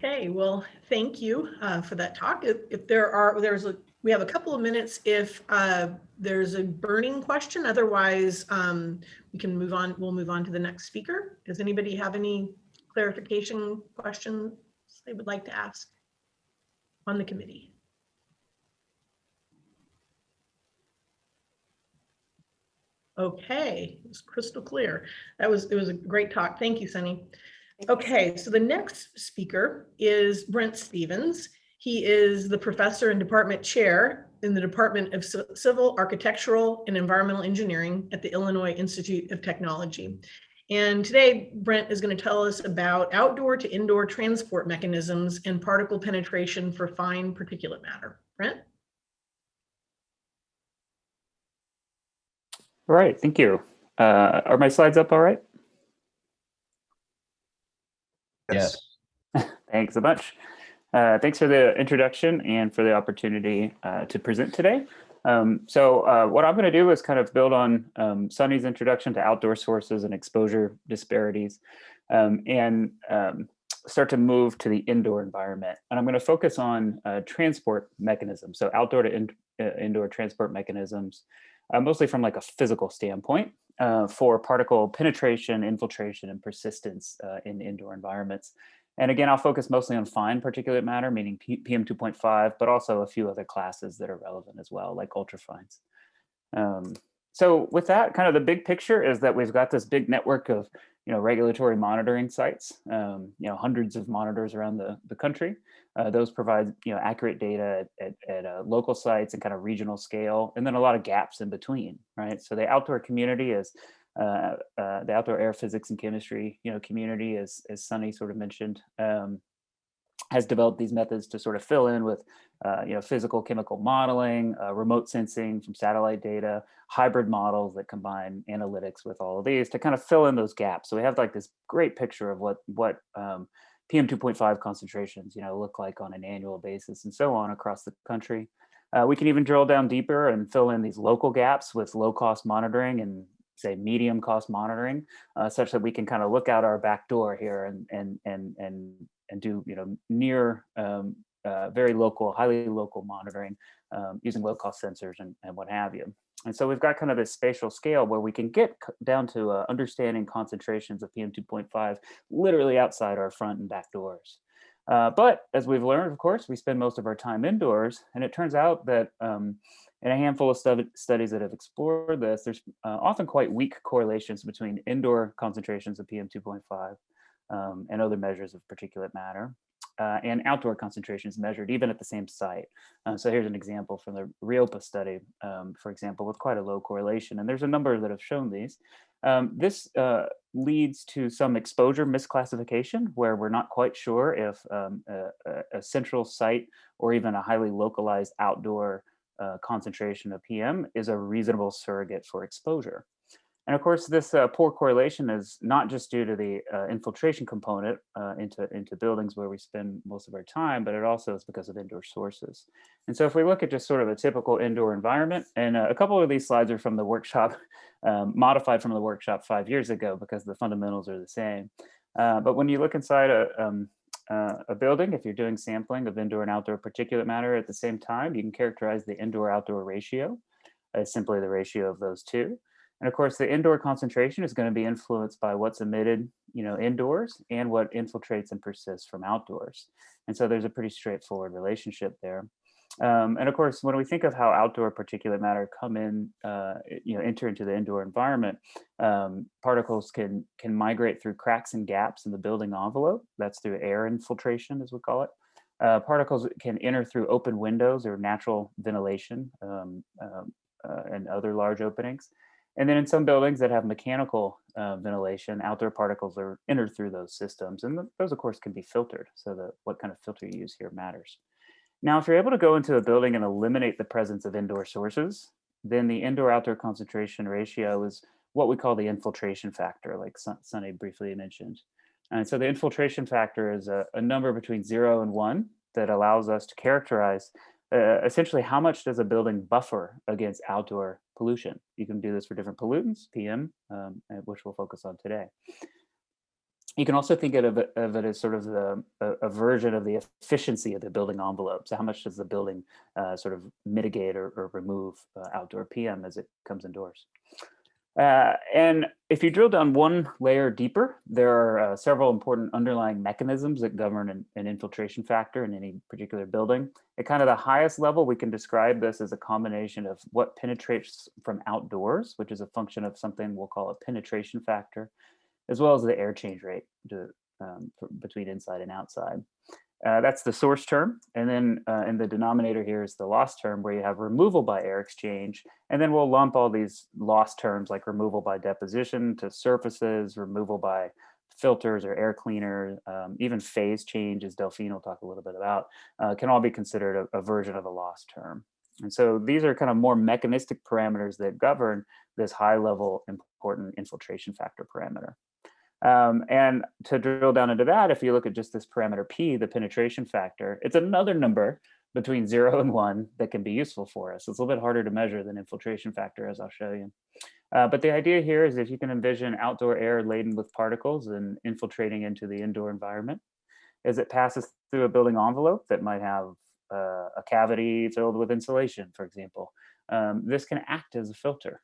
Okay, well, thank you for that talk. If we have a couple of minutes if there's a burning question. Otherwise, we can move on. We'll move on to the next speaker. Does anybody have any clarification questions they would like to ask on the committee? Okay, it was crystal clear. It was a great talk. Thank you, Sunny. Okay, so the next speaker is Brent Stevens. He is the professor and department chair in the Department of Civil, Architectural, and Environmental Engineering at the Illinois Institute of Technology. And today, Brent is going to tell us about outdoor to indoor transport mechanisms and particle penetration for fine particulate matter. Brent? All right, thank you. Are my slides up all right? Yes. Thanks a bunch. Thanks for the introduction and for the opportunity to present today. What I'm going to do is kind of build on Sunny's introduction to outdoor sources and exposure disparities and start to move to the indoor environment. And I'm going to focus on transport mechanisms, so outdoor to indoor transport mechanisms, mostly from like a physical standpoint for particle penetration, infiltration, and persistence in indoor environments. And again, I'll focus mostly on fine particulate matter, meaning PM 2.5, but also a few other classes that are relevant as well, like ultrafines. So with that, kind of the big picture is that we've got this big network of regulatory monitoring sites, hundreds of monitors around the country. Those provide accurate data at local sites and kind of regional scale, and then a lot of gaps in between, right? So the outdoor community is the outdoor air physics and chemistry community, as Sunny sort of mentioned, has developed these methods to sort of fill in with physical chemical modeling, remote sensing from satellite data, hybrid models that combine analytics with all of these to kind of fill in those gaps. So we have like this great picture of what PM 2.5 concentrations look like on an annual basis and so on across the country. We can even drill down deeper and fill in these local gaps with low cost monitoring and say medium cost monitoring, such that we can kind of look out our back door here and do near very local, highly local monitoring using low cost sensors and what have you. And so we've got kind of this spatial scale where we can get down to understanding concentrations of PM 2.5 literally outside our front and back doors. But as we've learned, of course, we spend most of our time indoors, and it turns out that in a handful of studies that have explored this, there's often quite weak correlations between indoor concentrations of PM 2.5 and other measures of particulate matter and outdoor concentrations measured even at the same site. So here's an example from the RIOPA study, for example, with quite a low correlation. And there's a number that have shown these. This leads to some exposure misclassification where we're not quite sure if a central site or even a highly localized outdoor concentration of PM is a reasonable surrogate for exposure. And of course, this poor correlation is not just due to the infiltration component into buildings where we spend most of our time, but it also is because of indoor sources. And so if we look at just sort of a typical indoor environment, and a couple of these slides are from the workshop, modified from the workshop 5 years ago because the fundamentals are the same. But when you look inside a building, if you're doing sampling of indoor and outdoor particulate matter at the same time, you can characterize the indoor-outdoor ratio as simply the ratio of those two. And of course, the indoor concentration is going to be influenced by what's emitted, indoors and what infiltrates and persists from outdoors. And so there's a pretty straightforward relationship there. And of course, when we think of how outdoor particulate matter come in, enter into the indoor environment, particles can migrate through cracks and gaps in the building envelope. That's through air infiltration, as we call it. Particles can enter through open windows or natural ventilation and other large openings. And then in some buildings that have mechanical ventilation, outdoor particles are entered through those systems. And those, of course, can be filtered. So what kind of filter you use here matters. Now, if you're able to go into a building and eliminate the presence of indoor sources, then the indoor-outdoor concentration ratio is what we call the infiltration factor, like Sunny briefly mentioned. And so the infiltration factor is a number between 0 and 1 that allows us to characterize essentially how much does a building buffer against outdoor pollution. You can do this for different pollutants, PM, which we'll focus on today. You can also think of it as sort of a version of the efficiency of the building envelope. So how much does the building sort of mitigate or remove outdoor PM as it comes indoors? And if you drill down one layer deeper, there are several important underlying mechanisms that govern an infiltration factor in any particular building. At kind of the highest level, we can describe this as a combination of what penetrates from outdoors, which is a function of something we'll call a penetration factor, as well as the air change rate between inside and outside. That's the source term. And then in the denominator here is the loss term, where you have removal by air exchange. And then we'll lump all these loss terms like removal by deposition to surfaces, removal by filters or air cleaner, even phase change, as Delphine will talk a little bit about, can all be considered a version of a loss term. And so these are kind of more mechanistic parameters that govern this high level important infiltration factor parameter. And to drill down into that, if you look at just this parameter P, the penetration factor, it's another number between 0 and 1 that can be useful for us. It's a little bit harder to measure than infiltration factor, as I'll show you. But the idea here is if you can envision outdoor air laden with particles and infiltrating into the indoor environment, as it passes through a building envelope that might have a cavity filled with insulation, for example, this can act as a filter.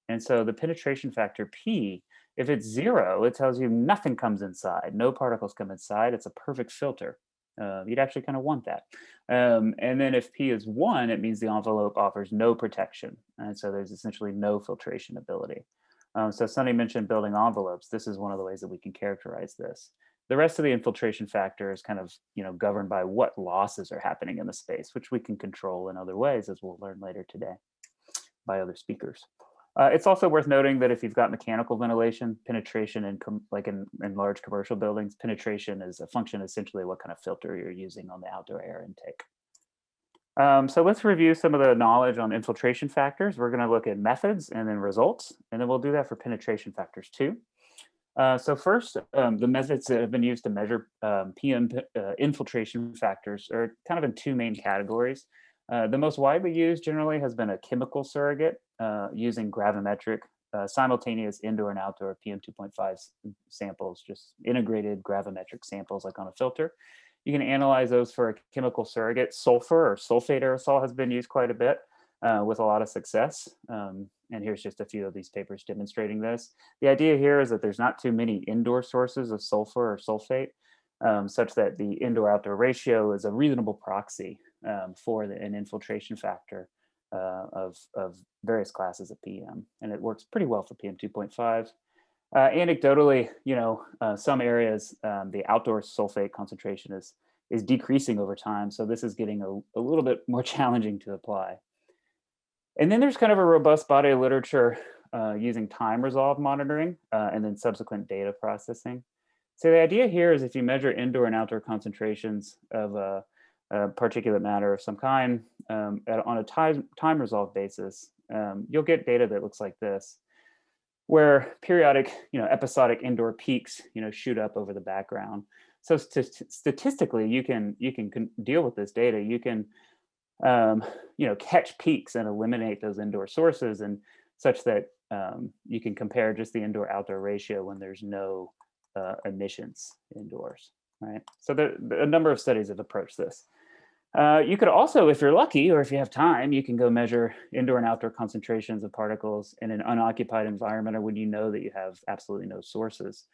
And so the penetration factor P, if it's 0, it tells you nothing comes inside, no particles come inside. It's a perfect filter. You'd actually kind of want that. And then if P is 1, it means the envelope offers no protection. And so there's essentially no filtration ability. So Sunny mentioned building envelopes. This is one of the ways that we can characterize this. The rest of the infiltration factor is kind of, governed by what losses are happening in the space, which we can control in other ways, as we'll learn later today by other speakers. It's also worth noting that if you've got mechanical ventilation, penetration in large commercial buildings, penetration is a function essentially what kind of filter you're using on the outdoor air intake. So let's review some of the knowledge on infiltration factors. We're going to look at methods and then results, and then we'll do that for penetration factors too. So first, the methods that have been used to measure PM infiltration factors are kind of in two main categories. The most widely used generally has been a chemical surrogate using gravimetric simultaneous indoor and outdoor PM2.5 samples, just integrated gravimetric samples like on a filter. You can analyze those for a chemical surrogate. Sulfur or sulfate aerosol has been used quite a bit with a lot of success. And here's just a few of these papers demonstrating this. The idea here is that there's not too many indoor sources of sulfur or sulfate, such that the indoor-outdoor ratio is a reasonable proxy for an infiltration factor of various classes of PM. And it works pretty well for PM2.5. Anecdotally, some areas, the outdoor sulfate concentration is decreasing over time. So this is getting a little bit more challenging to apply. And then there's kind of a robust body of literature using time resolved monitoring and then subsequent data processing. So the idea here is if you measure indoor and outdoor concentrations of particulate matter of some kind on a time resolved basis, you'll get data that looks like this, where periodic, episodic indoor peaks, shoot up over the background. So statistically, you can deal with this data. You can catch peaks and eliminate those indoor sources, and such that you can compare just the indoor-outdoor ratio when there's no emissions indoors, right? So a number of studies have approached this. You could also, if you're lucky or if you have time, you can go measure indoor and outdoor concentrations of particles in an unoccupied environment or when you know that you have absolutely no sources.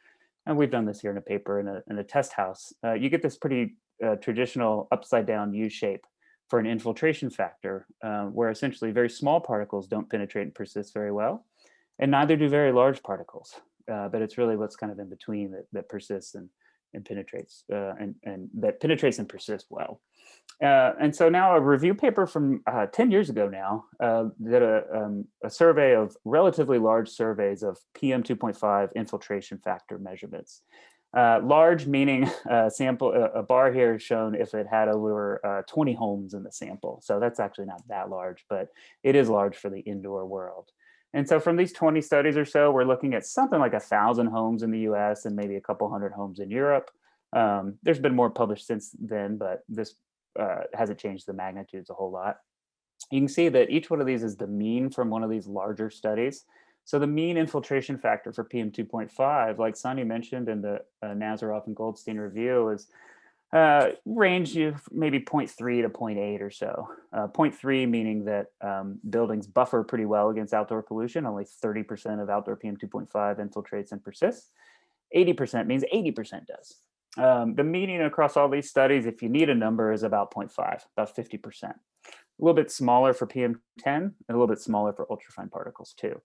And we've done this here in a paper in a test house. You get this pretty traditional upside down U shape for an infiltration factor, where essentially very small particles don't penetrate and persist very well, and neither do very large particles. But it's really what's kind of in between that persists and penetrates, and that penetrates and persists well. And so now a review paper from 10 years ago now did a survey of relatively large surveys of PM2.5 infiltration factor measurements. Large meaning a bar here is shown if it had over 20 homes in the sample. So that's actually not that large, but it is large for the indoor world. And so from these 20 studies or so, we're looking at something like 1,000 homes in the US and maybe a couple hundred homes in Europe. There's been more published since then, but this hasn't changed the magnitudes a whole lot. You can see that each one of these is the mean from one of these larger studies. So the mean infiltration factor for PM 2.5, like Sunny mentioned in the Nazaroff and Goldstein review, is range of maybe zero 0.3 to zero 0.8 or so. 0.3 meaning that buildings buffer pretty well against outdoor pollution. Only 30% of outdoor PM 2.5 infiltrates and persists. 80% means 80% does. The median across all these studies, if you need a number, is about 0.5, about 50%. A little bit smaller for PM10 and a little bit smaller for ultrafine particles too.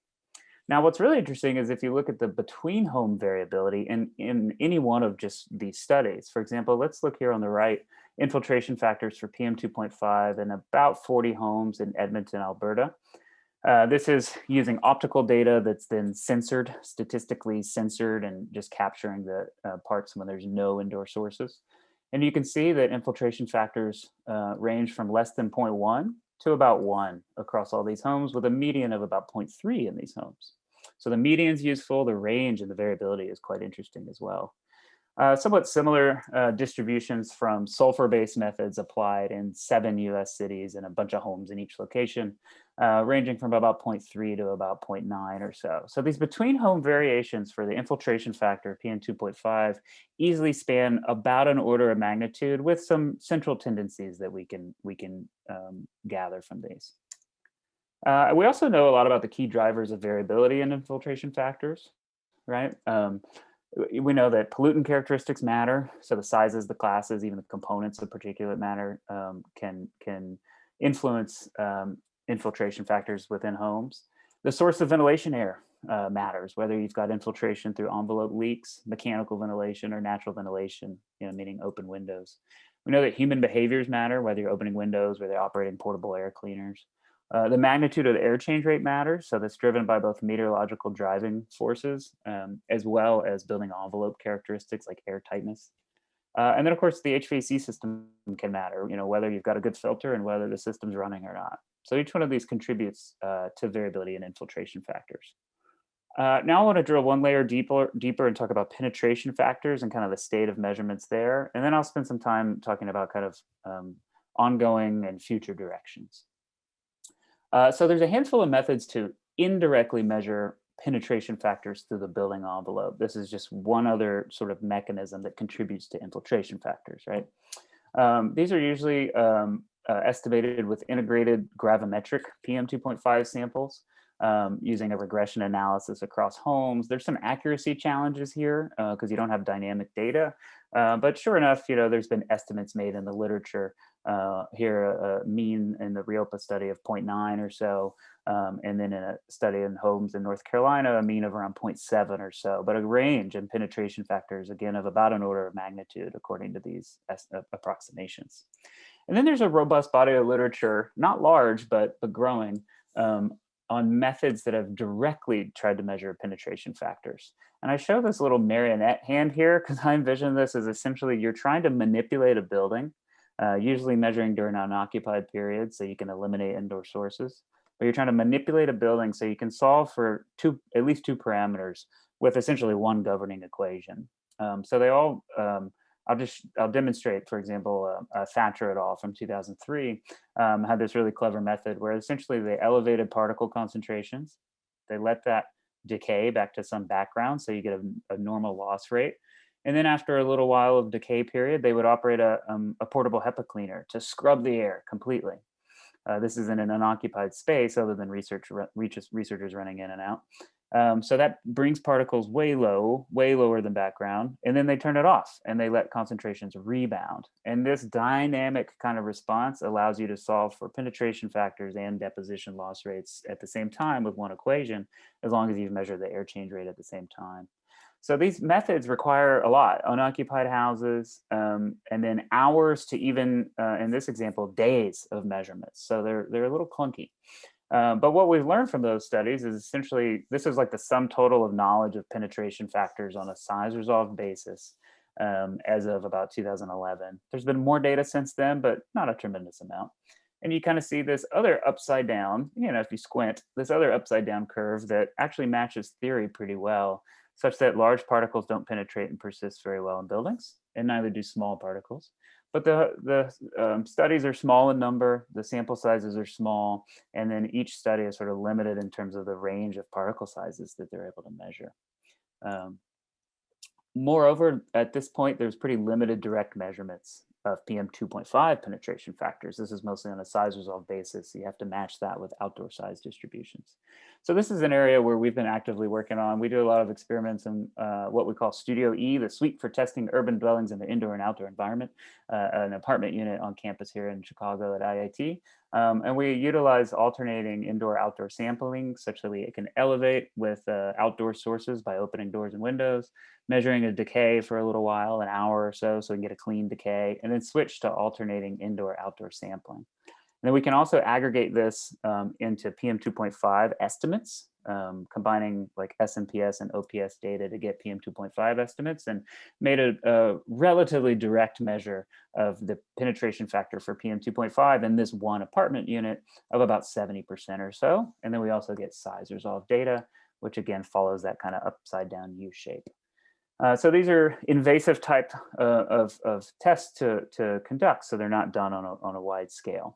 Now, what's really interesting is if you look at the between home variability in any one of just these studies. For example, let's look here on the right, infiltration factors for PM 2.5 in about 40 homes in Edmonton, Alberta. This is using optical data that's been censored, statistically censored, and just capturing the parts when there's no indoor sources. And you can see that infiltration factors range from less than 0.1 to about 1 across all these homes, with a median of about 0.3 in these homes. So the median is useful, the range and the variability is quite interesting as well. Somewhat similar distributions from sulfur-based methods applied in 7 US cities and a bunch of homes in each location, ranging from about 0.3 to about 0.9 or so. So these between home variations for the infiltration factor, PM 2.5, easily span about an order of magnitude with some central tendencies that we can gather from these. We also know a lot about the key drivers of variability in infiltration factors, right? We know that pollutant characteristics matter. So the sizes, the classes, even the components of particulate matter can influence infiltration factors within homes. The source of ventilation air matters, whether you've got infiltration through envelope leaks, mechanical ventilation, or natural ventilation, meaning open windows. We know that human behaviors matter, whether you're opening windows, whether you're operating portable air cleaners. The magnitude of the air change rate matters. So that's driven by both meteorological driving forces as well as building envelope characteristics like air tightness. And then, of course, the HVAC system can matter, whether you've got a good filter and whether the system's running or not. So each one of these contributes to variability in infiltration factors. Now I want to drill one layer deeper and talk about penetration factors and kind of the state of measurements there. And then I'll spend some time talking about kind of ongoing and future directions. So there's a handful of methods to indirectly measure penetration factors through the building envelope. This is just one other sort of mechanism that contributes to infiltration factors, right? These are usually estimated with integrated gravimetric PM 2.5 samples using a regression analysis across homes. There's some accuracy challenges here because you don't have dynamic data, but sure enough, there's been estimates made in the literature. Here, a mean in the RIOPA study of 0.9 or so, and then in a study in homes in North Carolina, a mean of around 0.7 or so, but a range in penetration factors, again, of about an order of magnitude according to these approximations. And then there's a robust body of literature, not large, but growing, on methods that have directly tried to measure penetration factors. And I show this little marionette hand here because I envision this as essentially you're trying to manipulate a building, usually measuring during unoccupied periods so you can eliminate indoor sources. But you're trying to manipulate a building so you can solve for at least two parameters with essentially one governing equation. So they all, I'll demonstrate, for example, Thatcher et al. From 2003 had this really clever method where essentially they elevated particle concentrations. They let that decay back to some background so you get a normal loss rate. And then after a little while of decay period, they would operate a portable HEPA cleaner to scrub the air completely. This is in an unoccupied space other than researchers running in and out. So that brings particles way lower than background. And then they turn it off and they let concentrations rebound. And this dynamic kind of response allows you to solve for penetration factors and deposition loss rates at the same time with one equation, as long as you've measured the air change rate at the same time. So these methods require a lot: unoccupied houses, and then hours to even, in this example, days of measurements. So they're a little clunky. But what we've learned from those studies is essentially this is like the sum total of knowledge of penetration factors on a size resolved basis as of about 2011. There's been more data since then, but not a tremendous amount. And you kind of see this other upside down, if you squint, this other upside down curve that actually matches theory pretty well, such that large particles don't penetrate and persist very well in buildings, and neither do small particles. But the studies are small in number, the sample sizes are small, and then each study is sort of limited in terms of the range of particle sizes that they're able to measure. Moreover, at this point, there's pretty limited direct measurements of PM 2.5 penetration factors. This is mostly on a size resolved basis. So you have to match that with outdoor size distributions. So this is an area where we've been actively working on. We do a lot of experiments in what we call Studio E, the suite for testing urban dwellings in the indoor and outdoor environment, an apartment unit on campus here in Chicago at IIT. And we utilize alternating indoor-outdoor sampling such that we can elevate with outdoor sources by opening doors and windows, measuring a decay for a little while, an hour or so we can get a clean decay, and then switch to alternating indoor-outdoor sampling. And then we can also aggregate this into PM 2.5 estimates, combining like SNPS and OPS data to get PM 2.5 estimates, and made a relatively direct measure of the penetration factor for PM 2.5 in this one apartment unit of about 70% or so. And then we also get size resolved data, which again follows that kind of upside down U shape. So these are invasive type of tests to conduct, so they're not done on a wide scale.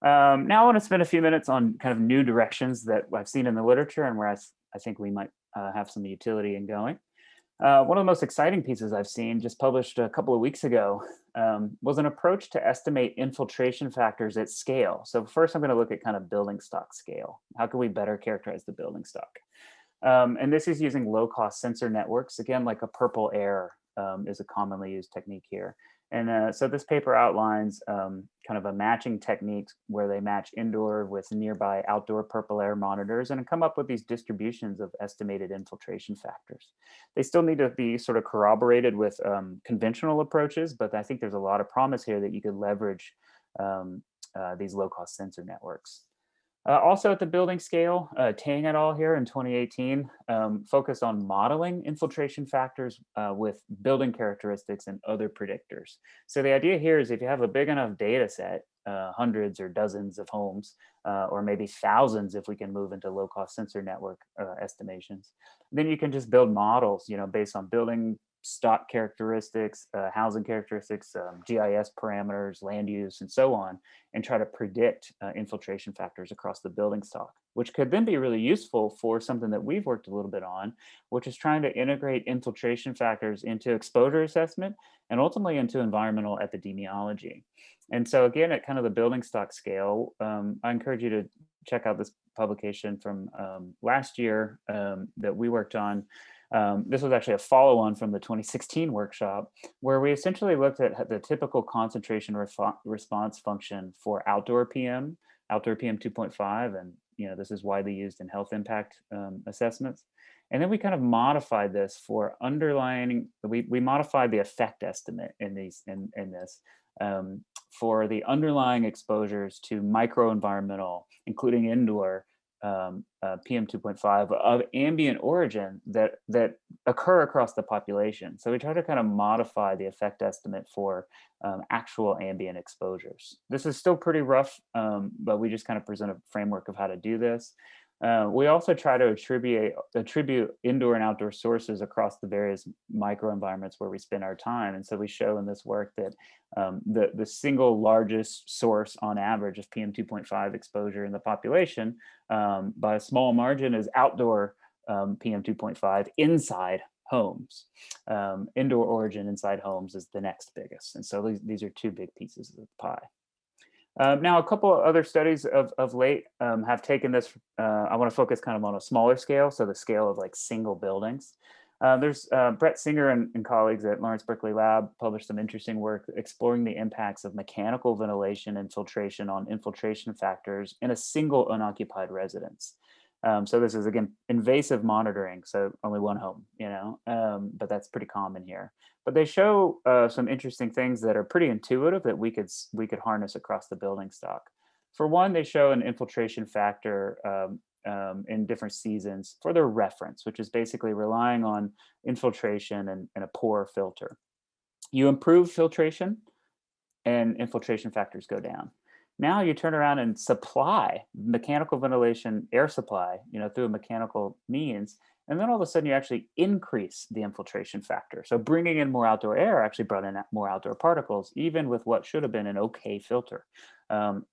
Now I want to spend a few minutes on kind of new directions that I've seen in the literature and where I think we might have some utility in going. One of the most exciting pieces I've seen, just published a couple of weeks ago, was an approach to estimate infiltration factors at scale. So first I'm going to look at kind of building stock scale. How can we better characterize the building stock? And this is using low-cost sensor networks, again, like a purple air is a commonly used technique here. And so this paper outlines kind of a matching technique where they match indoor with nearby outdoor purple air monitors and come up with these distributions of estimated infiltration factors. They still need to be sort of corroborated with conventional approaches, but I think there's a lot of promise here that you could leverage these low-cost sensor networks. Also at the building scale, Tang et al. Here in 2018 focused on modeling infiltration factors with building characteristics and other predictors. So the idea here is if you have a big enough data set, hundreds or dozens of homes, or maybe thousands if we can move into low-cost sensor network estimations, then you can just build models, based on building stock characteristics, housing characteristics, GIS parameters, land use, and so on, and try to predict infiltration factors across the building stock, which could then be really useful for something that we've worked a little bit on, which is trying to integrate infiltration factors into exposure assessment and ultimately into environmental epidemiology. And so again, at kind of the building stock scale, I encourage you to check out this publication from last year that we worked on. This was actually a follow-on from the 2016 workshop, where we essentially looked at the typical concentration response function for outdoor PM 2.5, and this is widely used in health impact assessments. And then we kind of modified this for underlying. We modified the effect estimate in this for the underlying exposures to microenvironmental, including indoor PM 2.5 of ambient origin that occur across the population. So we try to kind of modify the effect estimate for actual ambient exposures. This is still pretty rough, but we just kind of present a framework of how to do this. We also try to attribute indoor and outdoor sources across the various microenvironments where we spend our time. And so we show in this work that the single largest source on average of PM 2.5 exposure in the population by a small margin is outdoor PM 2.5 inside homes. Indoor origin inside homes is the next biggest. And so these are two big pieces of the pie. Now, a couple of other studies of late have taken this. I want to focus kind of on a smaller scale, so the scale of like single buildings. There's Brett Singer and colleagues at Lawrence Berkeley Lab published some interesting work exploring the impacts of mechanical ventilation and filtration on infiltration factors in a single unoccupied residence. So this is, again, invasive monitoring, so only one home, but that's pretty common here. But they show some interesting things that are pretty intuitive that we could harness across the building stock. For one, they show an infiltration factor in different seasons for their reference, which is basically relying on infiltration and a poor filter. You improve filtration and infiltration factors go down. Now you turn around and supply mechanical ventilation air supply, through a mechanical means, And then all of a sudden you actually increase the infiltration factor. So bringing in more outdoor air actually brought in more outdoor particles, even with what should have been an okay filter.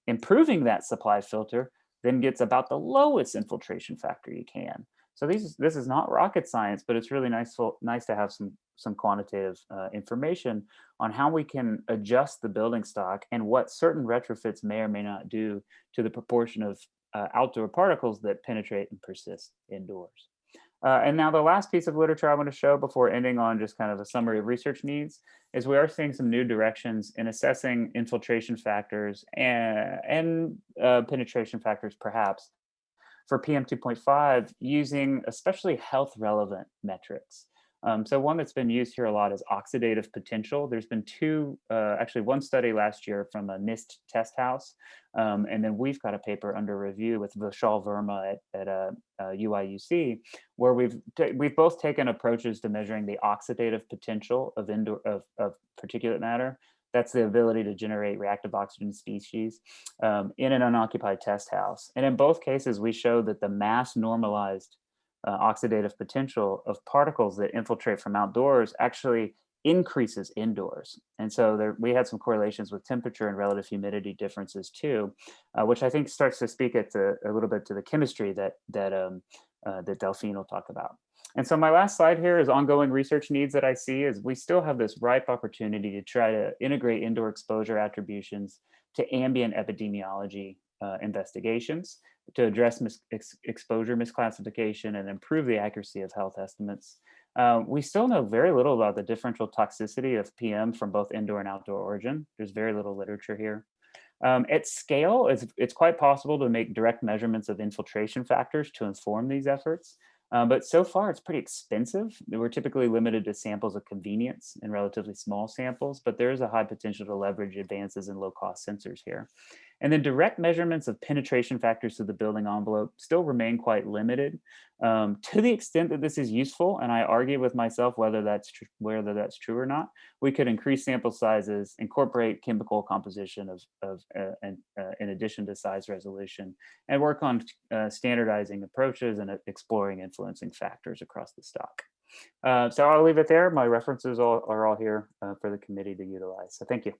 Improving that supply filter then gets about the lowest infiltration factor you can. So this is not rocket science, but it's really nice to have some quantitative information on how we can adjust the building stock and what certain retrofits may or may not do to the proportion of outdoor particles that penetrate and persist indoors. And now the last piece of literature I want to show before ending on just kind of a summary of research needs is we are seeing some new directions in assessing infiltration factors and penetration factors perhaps for PM 2.5 using especially health relevant metrics. So one that's been used here a lot is oxidative potential. There's been actually one study last year from a NIST test house. And then we've got a paper under review with Vishal Verma at UIUC, where we've both taken approaches to measuring the oxidative potential of particulate matter. That's the ability to generate reactive oxygen species in an unoccupied test house. And in both cases, we showed that the mass normalized oxidative potential of particles that infiltrate from outdoors actually increases indoors. And so we had some correlations with temperature and relative humidity differences too, which I think starts to speak a little bit to the chemistry that Delphine will talk about. And so my last slide here is ongoing research needs that I see is we still have this ripe opportunity to try to integrate indoor exposure attributions to ambient epidemiology investigations to address exposure misclassification and improve the accuracy of health estimates. We still know very little about the differential toxicity of PM from both indoor and outdoor origin. There's very little literature here. At scale, it's quite possible to make direct measurements of infiltration factors to inform these efforts. But so far, it's pretty expensive. We're typically limited to samples of convenience and relatively small samples, but there is a high potential to leverage advances in low-cost sensors here. And then direct measurements of penetration factors to the building envelope still remain quite limited. To the extent that this is useful, and I argue with myself whether that's true or not, we could increase sample sizes, incorporate chemical composition in addition to size resolution, and work on standardizing approaches and exploring influencing factors across the stock. So I'll leave it there. My references are all here for the committee to utilize. So thank you.